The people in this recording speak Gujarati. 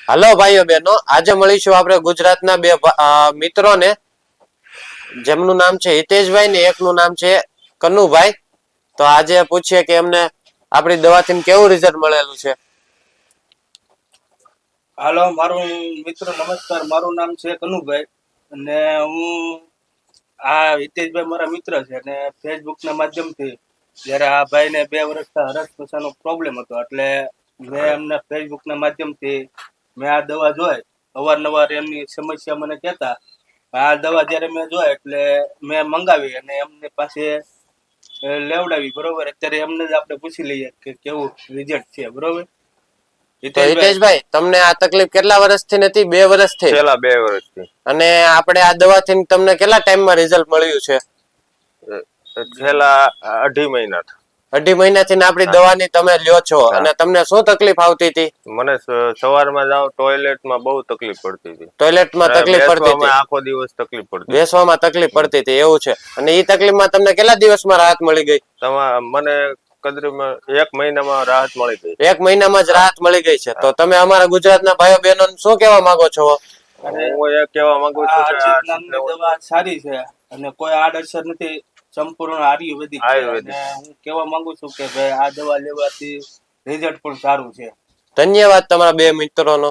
હાલો ભાઈઓ બહેનો, આજે મળીશું આપણે ગુજરાતના બે મિત્રોને, જેમનું નામ છે હિતેશભાઈ ને એકનું નામ છે કનુભાઈ. તો આજે પૂછીએ કે એમને આપણી દવાથી કેવું રિઝલ્ટ મળેલું છે. હાલો, મારું મિત્ર નમસ્કાર. મારું નામ છે કનુભાઈ અને હું આ હિતેશભાઈ મારા મિત્ર છે અને ફેસબુકના માધ્યમથી જ્યારે આ ભાઈને 2 વર્ષથી હરસ પ્રોબ્લેમ હતો એટલે મેં એમને ફેસબુકના માધ્યમથી મેં આ દવા જોઈ. અવારનવાર એમની સમસ્યા મને કહેતા. આ દવા જ્યારે મેં જોઈ એટલે મેં મંગાવી અને એમની પાસે લેવડાવી. બરોબર, અત્યારે એમને જ આપણે પૂછી લઈએ કે કેવું રિઝલ્ટ છે. બરોબર હિતેશભાઈ, તમને આ તકલીફ કેટલા વર્ષથી નથી? 2 વર્ષથી? છેલ્લા 2 વર્ષથી. અને આપણે આ દવાથી તમને કેટલા ટાઈમમાં રિઝલ્ટ મળ્યું છે? છેલ્લા 2.5 મહિના. 2.5 મહિનાથી આપણી દવાની તમે લ્યો છો. અને તમને શું તકલીફ આવતી હતી? મને સવારમાં જાવ ટોયલેટમાં બહુ તકલીફ પડતી હતી. ટોયલેટમાં તકલીફ પડતી હતી? આખો દિવસ તકલીફ પડતી. બેસવામાં તકલીફ પડતી હતી, એવું છે. અને એ તકલીફમાં તમને કેટલા દિવસમાં રાહત મળી ગઈ? મને કદરીમાં 1 મહિનામાં રાહત મળી ગઈ. 1 મહિનામાં જ રાહત મળી ગઈ છે. તો તમે અમારા ગુજરાતના ભાઈઓ બહેનો શું કહેવા માંગો છો? હું એ કહેવા માંગુ છું કે આ દવા સારી છે અને કોઈ આડઅસર નથી. સંપૂર્ણ આયુર્વેદિક છે. અને હું કહેવા માંગુ છું કે ભાઈ આ દવા લેવાથી રિઝલ્ટ પણ સારું છે. ધન્યવાદ તમારા બે મિત્રોનો.